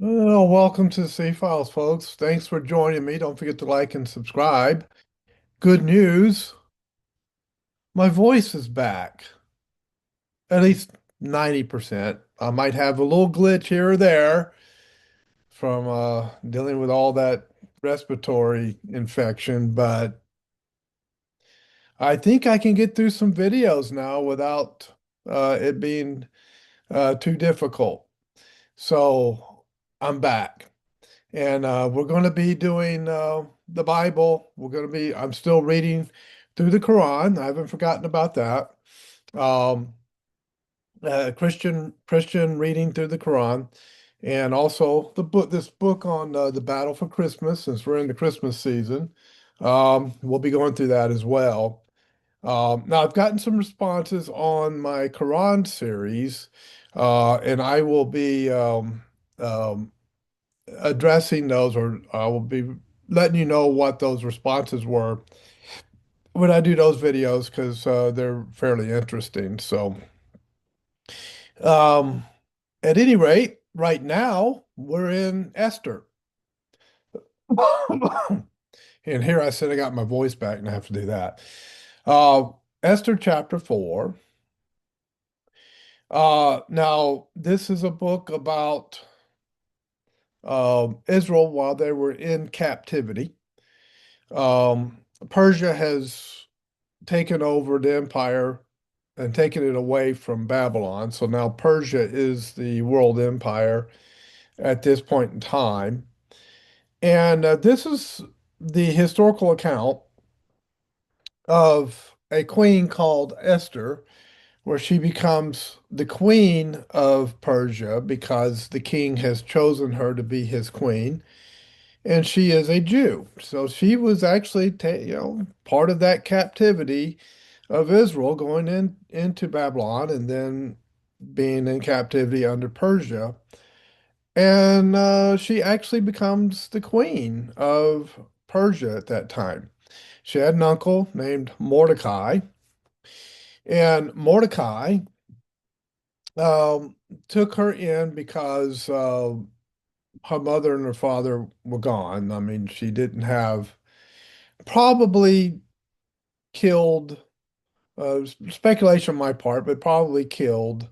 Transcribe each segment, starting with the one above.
Well, welcome to the C Files, folks. Thanks for joining me. Don't forget to like and subscribe. Good news, my voice is back, at least 90%. I might have a little glitch here or there from dealing with all that respiratory infection, but I think I can get through some videos now without it being too difficult. So I'm back. And we're going to be doing the Bible. I'm still reading through the Quran. I haven't forgotten about that. Um, Christian reading through the Quran, and also this book on the battle for Christmas, since we're in the Christmas season. We'll be going through that as well. Now, I've gotten some responses on my Quran series, and I will be addressing those, or I will be letting you know what those responses were when I do those videos because they're fairly interesting. So, um, at any rate, right now we're in Esther. And here I said I got my voice back and I have to do that. Uh, Esther chapter 4. Now, this is a book about Israel while they were in captivity. Um, Persia has taken over the empire and taken it away from Babylon. So now Persia is the world empire at this point in time. And this is the historical account of a queen called Esther, where she becomes the queen of Persia because the king has chosen her to be his queen. And she is a Jew. So she was actually, part of that captivity of Israel going into Babylon and then being in captivity under Persia. And she actually becomes the queen of Persia at that time. She had an uncle named Mordecai, and Mordecai um, took her in because her mother and her father were gone. I mean, she didn't have probably killed, speculation on my part, but probably killed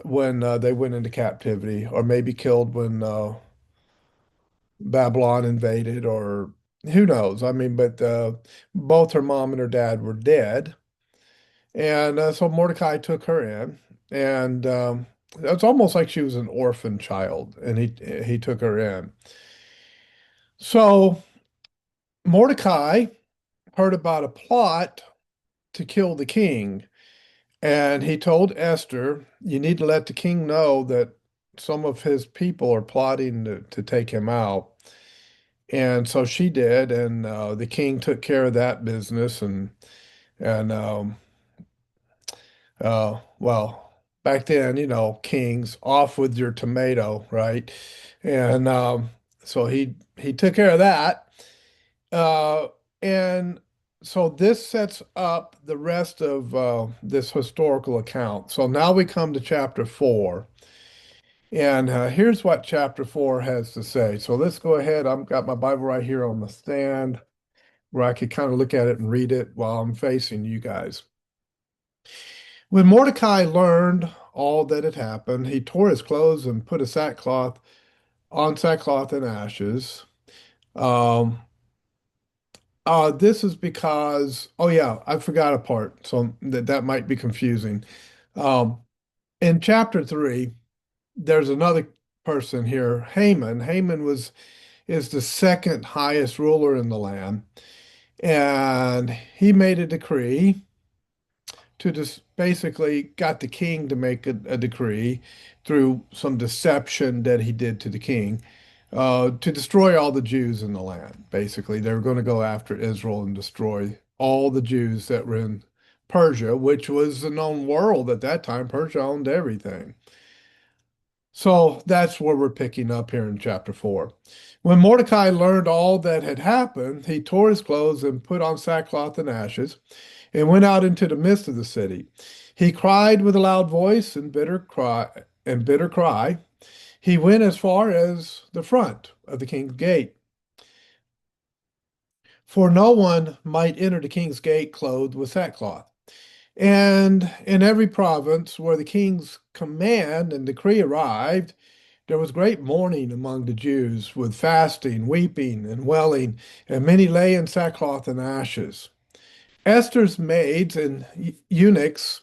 when they went into captivity, or maybe killed when Babylon invaded, or who knows? I mean, but both her mom and her dad were dead, and so Mordecai took her in, and it's almost like she was an orphan child, and he took her in. So Mordecai heard about a plot to kill the king. And he told Esther, you need to let the king know that some of his people are plotting to take him out. And so she did, and the king took care of that business. And well, back then, kings off with your tomato, right? And so he took care of that. Uh, and so this sets up the rest of this historical account. So now we come to chapter 4. And here's what chapter 4 has to say. So let's go ahead. I've got my Bible right here on the stand where I could kind of look at it and read it while I'm facing you guys. When Mordecai learned all that had happened, he tore his clothes and put a sackcloth and ashes. Um, this is because, oh yeah, I forgot a part, so that might be confusing. Um, in chapter 3, there's another person here, Haman. Haman is the second highest ruler in the land, and he made a decree to just basically got the king to make a decree through some deception that he did to the king to destroy all the Jews in the land. Basically, they were going to go after Israel and destroy all the Jews that were in Persia, which was the known world at that time. Persia owned everything. So that's where we're picking up here in chapter 4. When Mordecai learned all that had happened, he tore his clothes and put on sackcloth and ashes and went out into the midst of the city. He cried with a loud voice and bitter cry. He went as far as the front of the king's gate, for no one might enter the king's gate clothed with sackcloth. And in every province where the king's command and decree arrived, there was great mourning among the Jews, with fasting, weeping, and wailing, and many lay in sackcloth and ashes. Esther's maids and eunuchs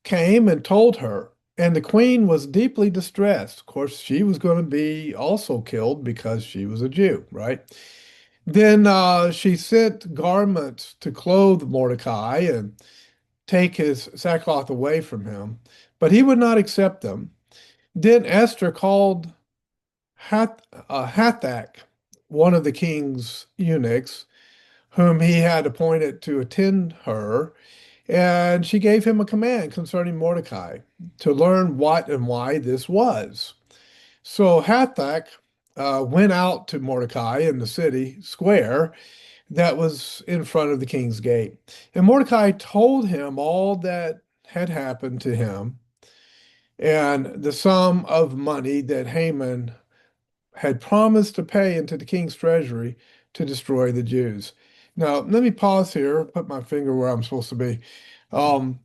came and told her, and the queen was deeply distressed. Of course, she was going to be also killed because she was a Jew, right? Then she sent garments to clothe Mordecai and take his sackcloth away from him, but he would not accept them. Then Esther called Hathach, one of the king's eunuchs, whom he had appointed to attend her, and she gave him a command concerning Mordecai to learn what and why this was. So Hathach went out to Mordecai in the city square that was in front of the king's gate. And Mordecai told him all that had happened to him and the sum of money that Haman had promised to pay into the king's treasury to destroy the Jews. Now, let me pause here, put my finger where I'm supposed to be. Um,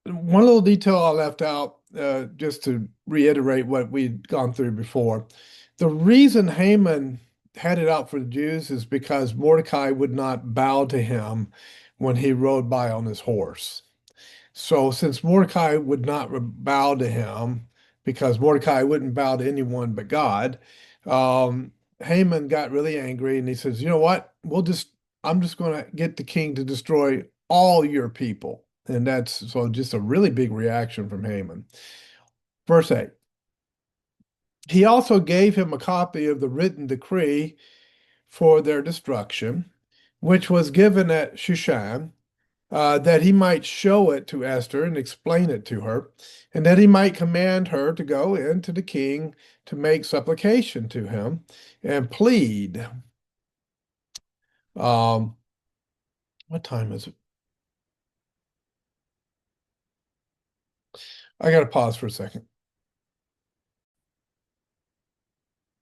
One little detail I left out, just to reiterate what we'd gone through before. The reason Haman had it out for the Jews is because Mordecai would not bow to him when he rode by on his horse. So, since Mordecai would not bow to him, because Mordecai wouldn't bow to anyone but God, Haman got really angry and he says, "You know what? I'm just going to get the king to destroy all your people." And that's so just a really big reaction from Haman. Verse 8. He also gave him a copy of the written decree for their destruction, which was given at Shushan, that he might show it to Esther and explain it to her, and that he might command her to go in to the king to make supplication to him and plead. Um, what time is it? I got to pause for a second.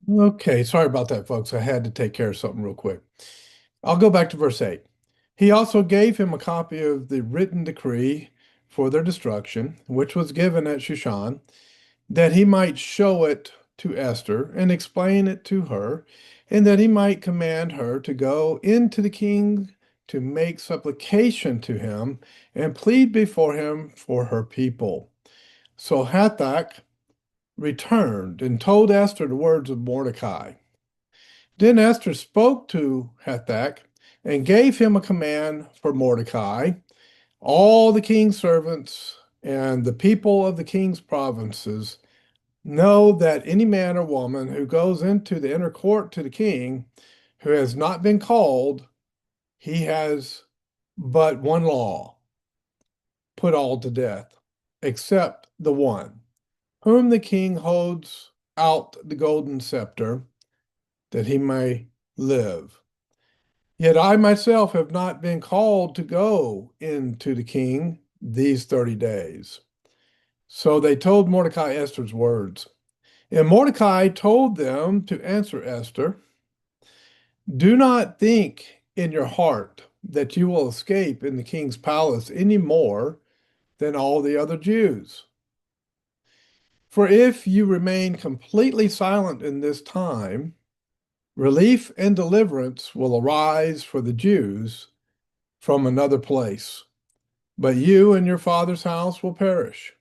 Okay, sorry about that, folks. I had to take care of something real quick. I'll go back to verse 8. He also gave him a copy of the written decree for their destruction, which was given at Shushan, that he might show it to Esther and explain it to her, and that he might command her to go into the king to make supplication to him and plead before him for her people. So Hathach returned and told Esther the words of Mordecai. Then Esther spoke to Hathach and gave him a command for Mordecai, all the king's servants, and the people of the king's provinces. Know that any man or woman who goes into the inner court to the king, who has not been called, he has but one law: put all to death, except the one, whom the king holds out the golden scepter, that he may live. Yet I myself have not been called to go into the king these 30 days. So they told Mordecai Esther's words. And Mordecai told them to answer Esther, "Do not think in your heart that you will escape in the king's palace any more than all the other Jews. For if you remain completely silent in this time, relief and deliverance will arise for the Jews from another place, but you and your father's house will perish.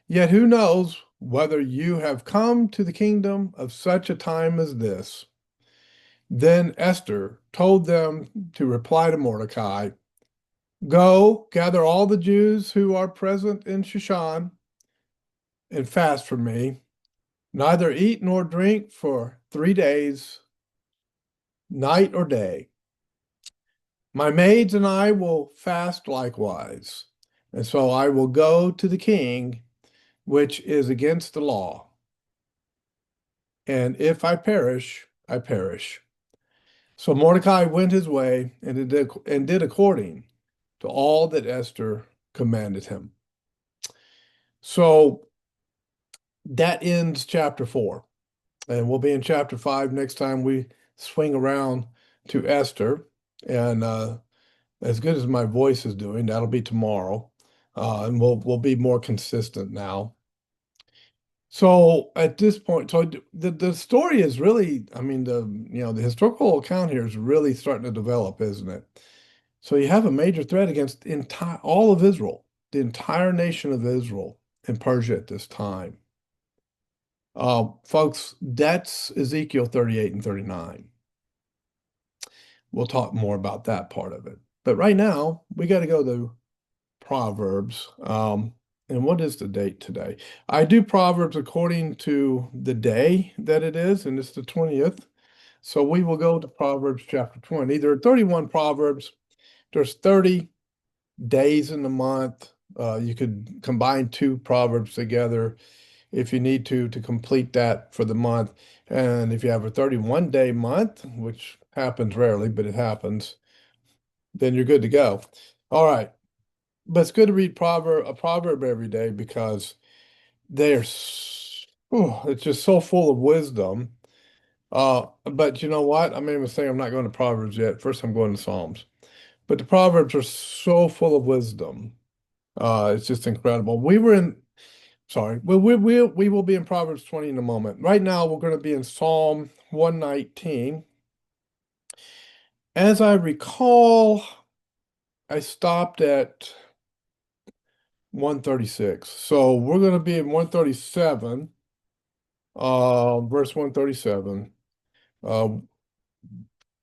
Yet who knows whether you have come to the kingdom of such a time as this?" Then Esther told them to reply to Mordecai, "Go, gather all the Jews who are present in Shushan and fast for me. Neither eat nor drink for 3 days, night or day. My maids and I will fast likewise. And so I will go to the king, which is against the law. And if I perish, I perish." So Mordecai went his way and did according to all that Esther commanded him. So That ends chapter 4. And we'll be in chapter 5 next time we swing around to Esther. And as good as my voice is doing, that'll be tomorrow. And we'll be more consistent now. So at this point, so the story is really, I mean, the historical account here is really starting to develop, isn't it? So you have a major threat against entire all of Israel, the entire nation of Israel and Persia at this time. Folks, that's Ezekiel 38 and 39. We'll talk more about that part of it. But right now, we got to go to Proverbs. And what is the date today? I do Proverbs according to the day that it is, and it's the 20th. So we will go to Proverbs chapter 20. There are 31 Proverbs. There's 30 days in the month. You could combine two Proverbs together if you need to complete that for the month. And if you have a 31 day month, which happens rarely, but it happens, then you're good to go. All right. But it's good to read a proverb every day because it's just so full of wisdom. But you know what? I'm even saying I'm not going to Proverbs yet. First, I'm going to Psalms. But the Proverbs are so full of wisdom. It's just incredible. Sorry, we will be in Proverbs 20 in a moment. Right now, we're going to be in Psalm 119. As I recall, I stopped at 136. So we're going to be in 137, verse 137. Uh,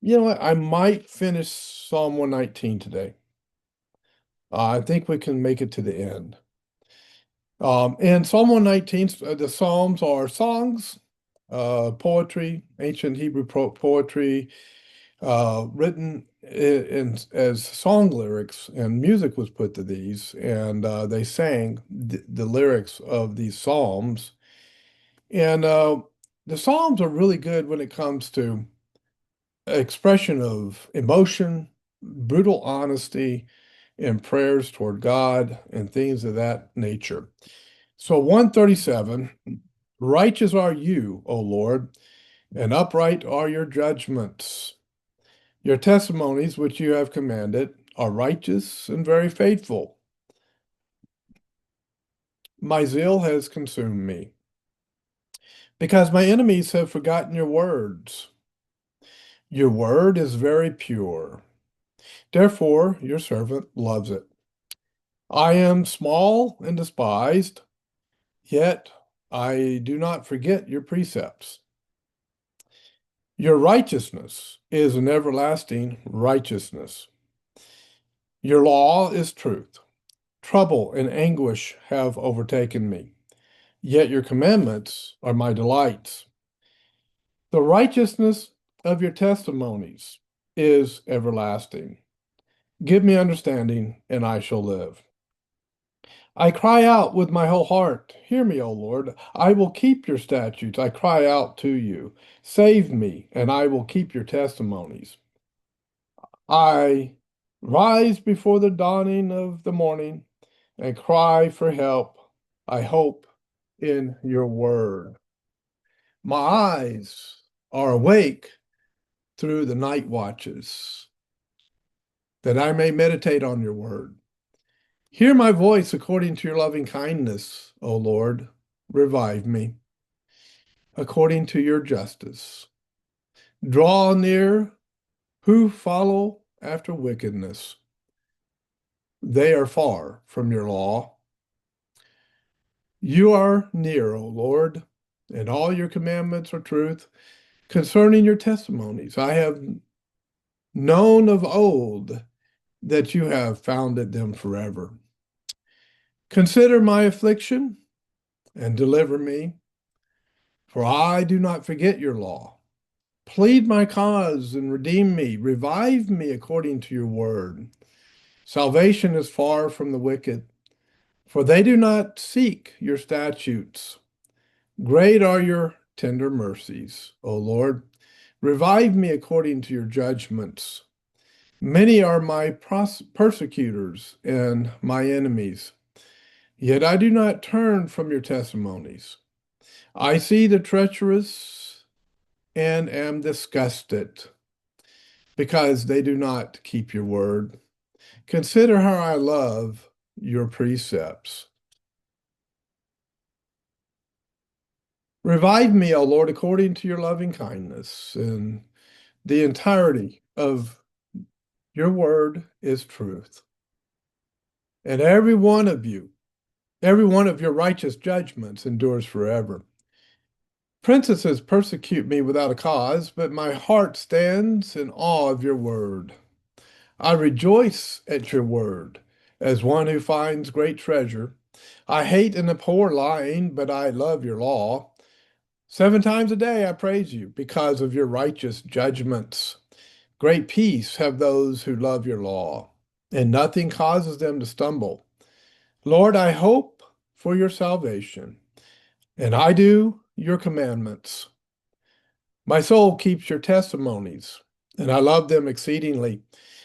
you know what? I might finish Psalm 119 today. I think we can make it to the end. And Psalm 119, the Psalms are songs, poetry, ancient Hebrew poetry, written as song lyrics, and music was put to these, and they sang the lyrics of these Psalms. And the Psalms are really good when it comes to expression of emotion, brutal honesty, and prayers toward God and things of that nature. So 137, righteous are you, O Lord, and upright are your judgments. Your testimonies, which you have commanded, are righteous and very faithful. My zeal has consumed me, because my enemies have forgotten your words. Your word is very pure. Therefore, your servant loves it. I am small and despised, yet I do not forget your precepts. Your righteousness is an everlasting righteousness. Your law is truth. Trouble and anguish have overtaken me, yet your commandments are my delights. The righteousness of your testimonies is everlasting. Give me understanding, and I shall live. I cry out with my whole heart. Hear me, O Lord. I will keep your statutes. I cry out to you. Save me, and I will keep your testimonies. I rise before the dawning of the morning and cry for help. I hope in your word. My eyes are awake through the night watches, that I may meditate on your word. Hear my voice according to your loving kindness, O Lord. Revive me according to your justice. Draw near who follow after wickedness. They are far from your law. You are near, O Lord, and all your commandments are truth. Concerning your testimonies, I have known of old that you have founded them forever. Consider my affliction and deliver me, for I do not forget your law. Plead my cause and redeem me. Revive me according to your word. Salvation is far from the wicked, for they do not seek your statutes. Great are your tender mercies, O Lord. Revive me according to your judgments. Many are my persecutors and my enemies, yet I do not turn from your testimonies. I see the treacherous and am disgusted because they do not keep your word. Consider how I love your precepts. Revive me, O Lord, according to your loving kindness, and the entirety of your word is truth. And every one of your righteous judgments endures forever. Princesses persecute me without a cause, but my heart stands in awe of your word. I rejoice at your word as one who finds great treasure. I hate and abhor lying, but I love your law. 7 times a day I praise you because of your righteous judgments. Great peace have those who love your law, and nothing causes them to stumble. Lord, I hope for your salvation, and I do your commandments. My soul keeps your testimonies, and I love them exceedingly.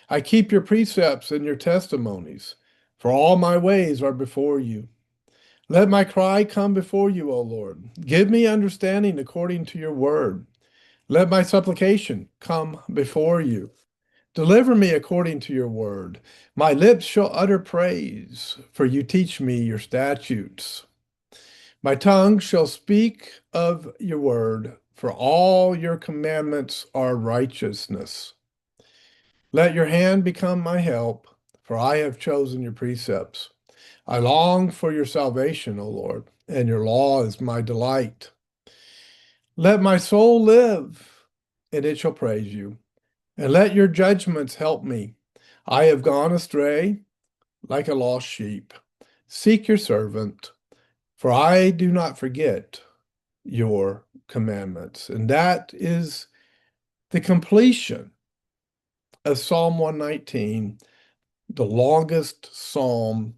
I keep your precepts and your testimonies, for all my ways are before you. Let my cry come before you, O Lord. Give me understanding according to your word. Let my supplication come before you. Deliver me according to your word. My lips shall utter praise, for you teach me your statutes. My tongue shall speak of your word, for all your commandments are righteousness. Let your hand become my help, for I have chosen your precepts. I long for your salvation, O Lord, and your law is my delight. Let my soul live, and it shall praise you, and let your judgments help me. I have gone astray like a lost sheep. Seek your servant, for I do not forget your commandments. And that is the completion of Psalm 119, the longest psalm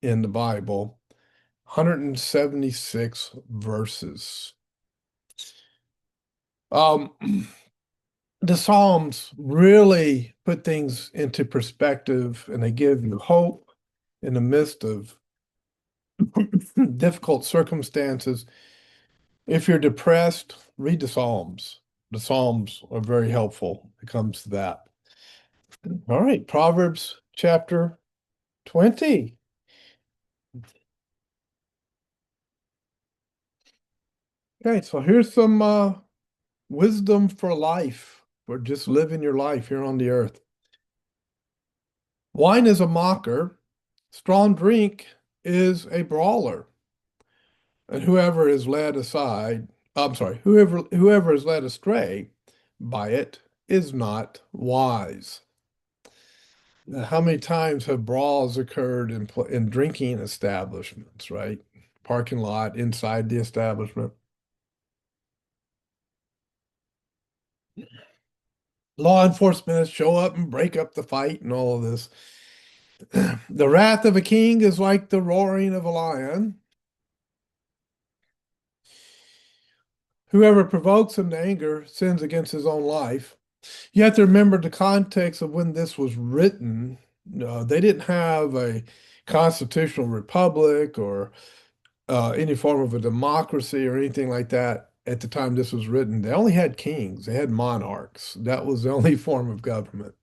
in the Bible, 176 verses. Um, the Psalms really put things into perspective and they give you hope in the midst of difficult circumstances. If you're depressed, read the Psalms. The Psalms are very helpful when it comes to that. All right, Proverbs chapter 20. Okay, so here's some wisdom for life, for just living your life here on the earth. Wine is a mocker, strong drink is a brawler, and whoever is led aside, I'm sorry, whoever is led astray by it is not wise. Now, how many times have brawls occurred in drinking establishments, right? Parking lot, inside the establishment. Law enforcement show up and break up the fight and all of this. The wrath of a king is like the roaring of a lion. Whoever provokes him to anger sins against his own life. You have to remember the context of when this was written. They didn't have a constitutional republic or any form of a democracy or anything like that at the time this was written. They only had kings, they had monarchs. That was the only form of government.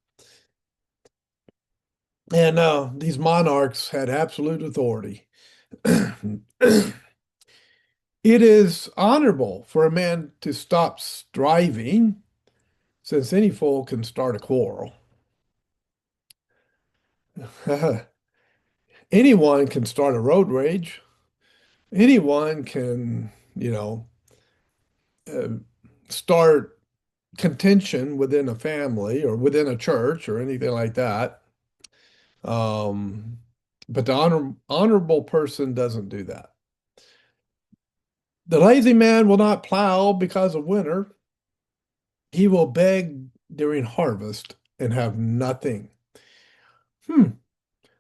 And these monarchs had absolute authority. It is honorable for a man to stop striving, since any fool can start a quarrel. Anyone can start a road rage. Anyone can, uh, start contention within a family or within a church or anything like that. Um, but the honorable person doesn't do that. The lazy man will not plow because of winter. He will beg during harvest and have nothing. Hmm.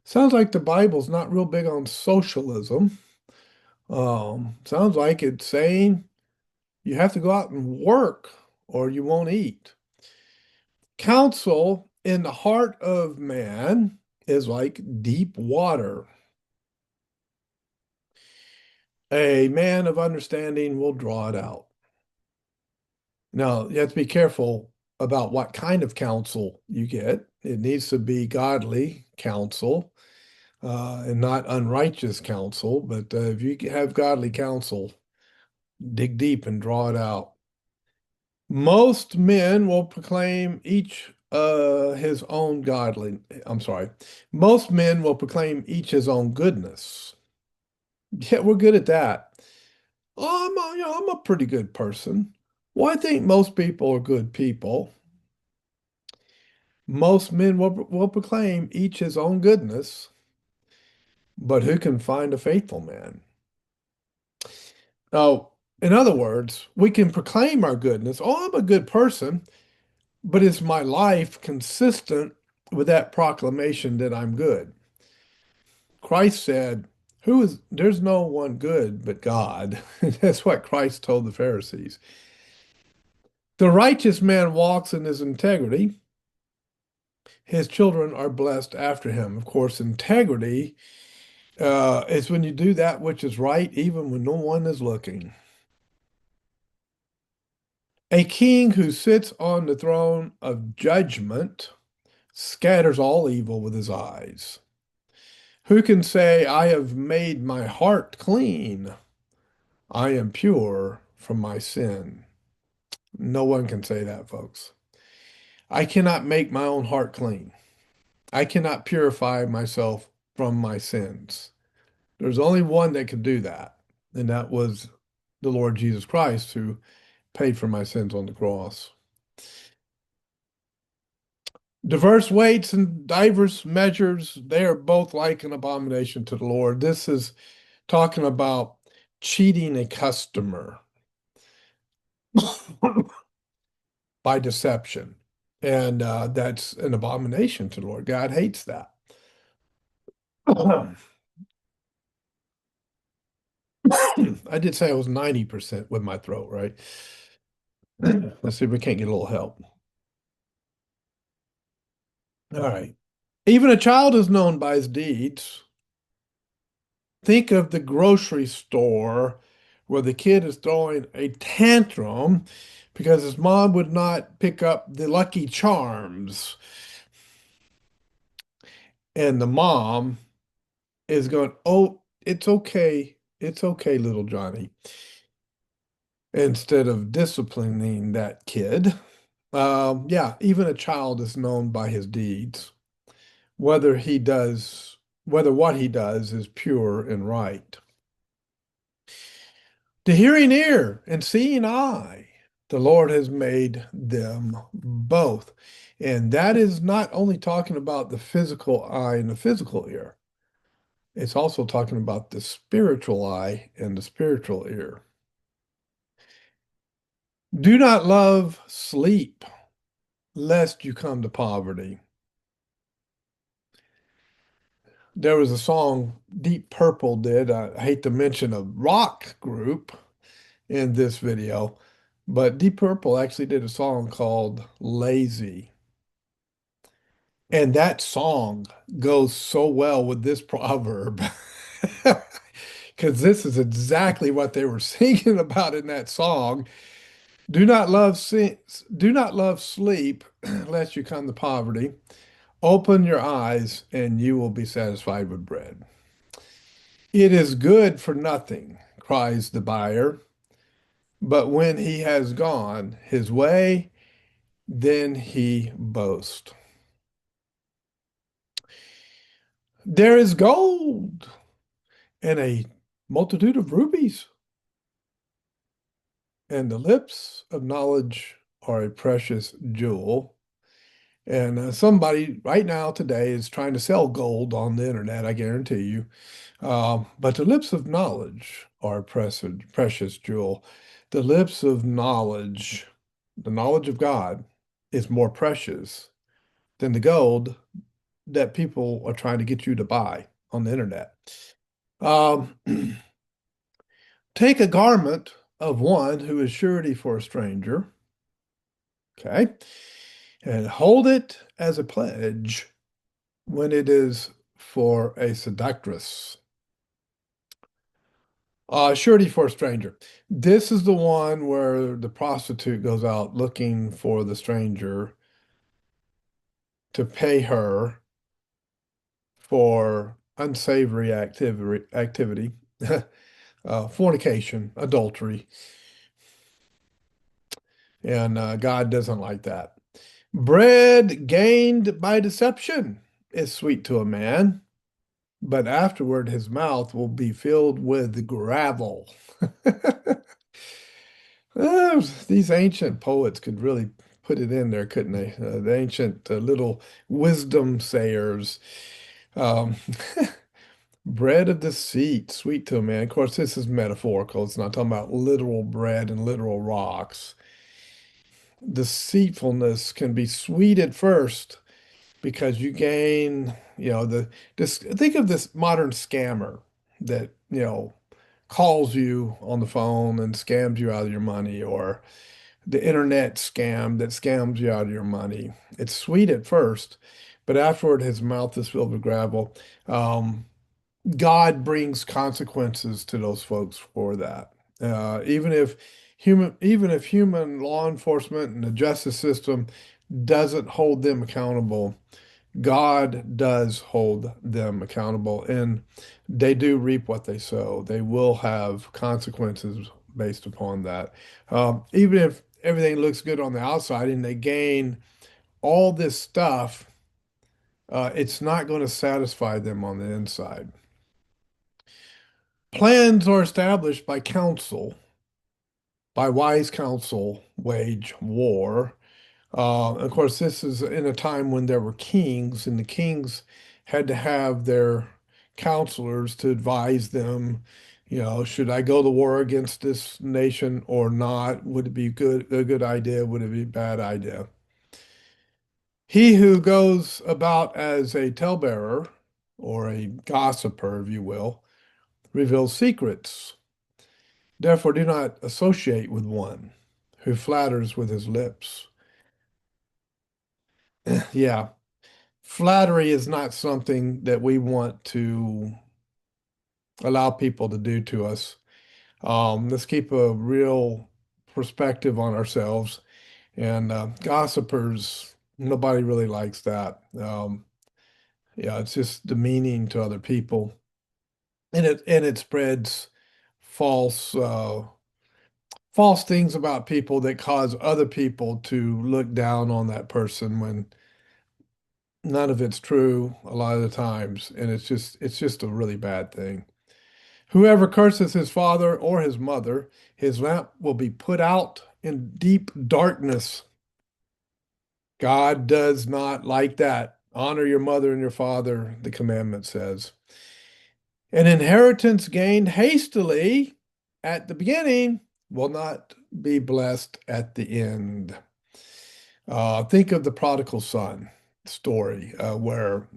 Sounds like the Bible's not real big on socialism. Sounds like it's saying you have to go out and work or you won't eat. Counsel in the heart of man is like deep water. A man of understanding will draw it out. Now, you have to be careful about what kind of counsel you get. It needs to be godly counsel and not unrighteous counsel. But if you have godly counsel, dig deep and draw it out. Most men will proclaim each his own godly. I'm sorry. Most men will proclaim each his own goodness. Yeah, we're good at that. Oh, I'm a pretty good person. Well, I think most people are good people. Most men will proclaim each his own goodness, but who can find a faithful man? Oh, in other words, we can proclaim our goodness. Oh, I'm a good person, but is my life consistent with that proclamation that I'm good? Christ said, there's no one good but God. That's what Christ told the Pharisees. The righteous man walks in his integrity. His children are blessed after him. Of course, integrity is when you do that which is right, even when no one is looking. A king who sits on the throne of judgment scatters all evil with his eyes. Who can say, I have made my heart clean? I am pure from my sin. No one can say that, folks. I cannot make my own heart clean. I cannot purify myself from my sins. There's only one that could do that, and that was the Lord Jesus Christ who paid for my sins on the cross. Diverse weights and diverse measures, they are both like an abomination to the Lord. This is talking about cheating a customer by deception. And that's an abomination to the Lord. God hates that. I did say I was 90% with my throat, right? Let's see if we can't get a little help. All right. Even a child is known by his deeds. Think of the grocery store where the kid is throwing a tantrum because his mom would not pick up the Lucky Charms. And the mom is going, oh, it's okay. It's okay, little Johnny. Instead of disciplining that kid. Yeah, even a child is known by his deeds, whether he does, whether what he does is pure and right. The hearing ear and seeing eye, the Lord has made them both. And that is not only talking about the physical eye and the physical ear, it's also talking about the spiritual eye and the spiritual ear. Do not love sleep, lest you come to poverty. There was a song Deep Purple did. I hate to mention a rock group in this video, but Deep Purple actually did a song called Lazy. And that song goes so well with this proverb because this is exactly what they were singing about in that song. Do not love sleep, lest you come to poverty. Open your eyes, and you will be satisfied with bread. It is good for nothing, cries the buyer. But when he has gone his way, then he boasts. There is gold and a multitude of rubies, and the lips of knowledge are a precious jewel. And somebody right now today is trying to sell gold on the internet, I guarantee you. But the lips of knowledge are a precious jewel. The lips of knowledge, the knowledge of God, is more precious than the gold that people are trying to get you to buy on the internet. Um, take a garment of one who is surety for a stranger, okay, and hold it as a pledge when it is for a seductress. Surety for a stranger. This is the one where the prostitute goes out looking for the stranger to pay her for unsavory activity, fornication, adultery, and God doesn't like that. Bread gained by deception is sweet to a man, but afterward his mouth will be filled with gravel. These ancient poets could really put it in there, couldn't they? The ancient little wisdom sayers. Um, bread of deceit, sweet to a man. Of course, this is metaphorical. It's not talking about literal bread and literal rocks. Deceitfulness can be sweet at first because you gain, this, think of this modern scammer that, calls you on the phone and scams you out of your money, or the internet scam that scams you out of your money. It's sweet at first, but afterward, his mouth is filled with gravel. Um, God brings consequences to those folks for that. Even if human law enforcement and the justice system doesn't hold them accountable, God does hold them accountable, and they do reap what they sow. They will have consequences based upon that. Even if everything looks good on the outside and they gain all this stuff, it's not going to satisfy them on the inside. Plans are established by counsel, by wise counsel, wage war. Of course, this is in a time when there were kings, and the kings had to have their counselors to advise them, should I go to war against this nation or not? Would it be a good idea? Would it be a bad idea? He who goes about as a talebearer or a gossiper, if you will, reveals secrets. Therefore, do not associate with one who flatters with his lips. Yeah, flattery is not something that we want to allow people to do to us. Let's keep a real perspective on ourselves. And gossipers, nobody really likes that. Yeah, it's just demeaning to other people, and it spreads false false things about people that cause other people to look down on that person when none of it's true a lot of the times, and it's just a really bad thing. Whoever curses his father or his mother, his lamp will be put out in deep darkness. God does not like that. Honor your mother and your father, the commandment says. An inheritance gained hastily at the beginning will not be blessed at the end. Think of the prodigal son story, or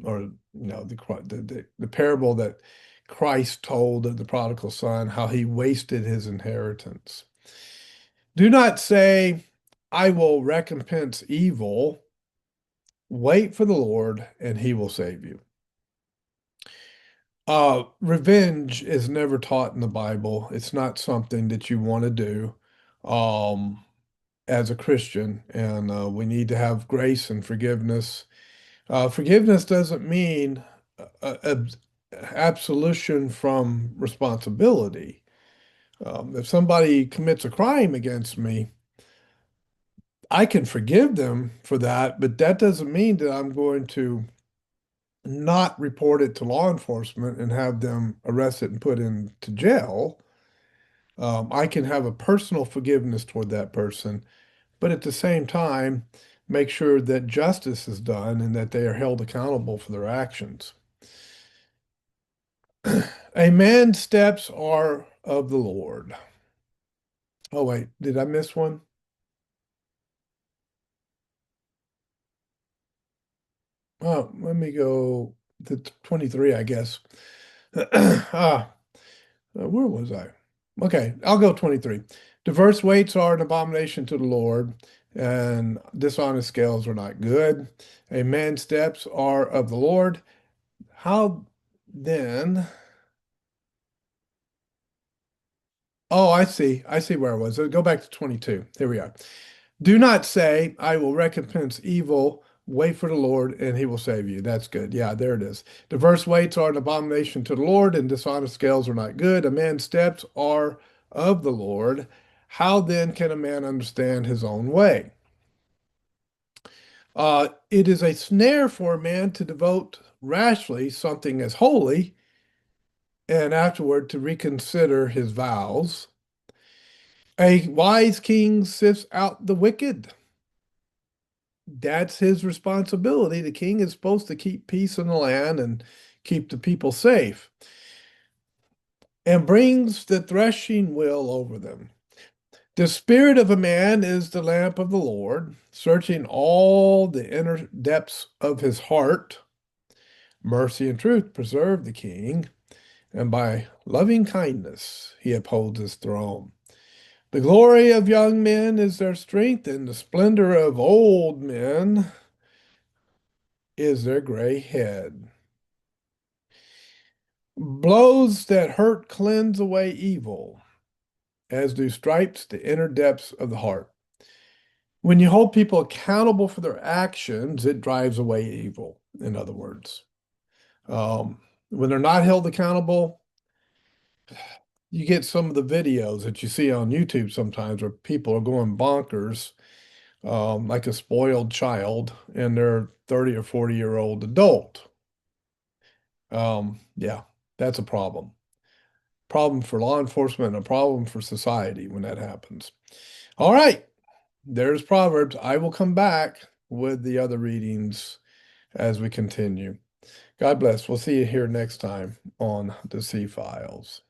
the parable that Christ told of the prodigal son, how he wasted his inheritance. Do not say, I will recompense evil. Wait for the Lord, and he will save you. Revenge is never taught in the Bible. It's not something that you want to do. Um, as a Christian, and we need to have grace and forgiveness. Forgiveness doesn't mean absolution from responsibility. If somebody commits a crime against me, I can forgive them for that, but that doesn't mean that I'm going to not report it to law enforcement and have them arrested and put into jail. I can have a personal forgiveness toward that person, but at the same time, make sure that justice is done and that they are held accountable for their actions. A man's steps are of the Lord. Oh, wait, did I miss one? Oh, let me go to 23, I guess. Where was I? Okay, I'll go 23. Diverse weights are an abomination to the Lord, and dishonest scales are not good. A man's steps are of the Lord. How then Oh, I see. I see where I was. Go back to 22. Here we are. Do not say, I will recompense evil. Wait for the Lord, and he will save you. That's good. Yeah, there it is. Diverse weights are an abomination to the Lord, and dishonest scales are not good. A man's steps are of the Lord. How then can a man understand his own way? It is a snare for a man to devote rashly something as holy, and afterward to reconsider his vows. A wise king sifts out the wicked. That's his responsibility. The king is supposed to keep peace in the land and keep the people safe, and brings the threshing wheel over them. The spirit of a man is the lamp of the Lord, searching all the inner depths of his heart. Mercy and truth preserve the king, and by loving kindness he upholds his throne. The glory of young men is their strength, and the splendor of old men is their gray head. Blows that hurt cleanse away evil, as do stripes the inner depths of the heart. When you hold people accountable for their actions, it drives away evil, in other words. When they're not held accountable, you get some of the videos that you see on YouTube sometimes where people are going bonkers, like a spoiled child, and they're 30 or 40-year-old adult. Yeah, that's a problem. Problem for law enforcement and a problem for society when that happens. All right, there's Proverbs. I will come back with the other readings as we continue. God bless. We'll see you here next time on the C Files.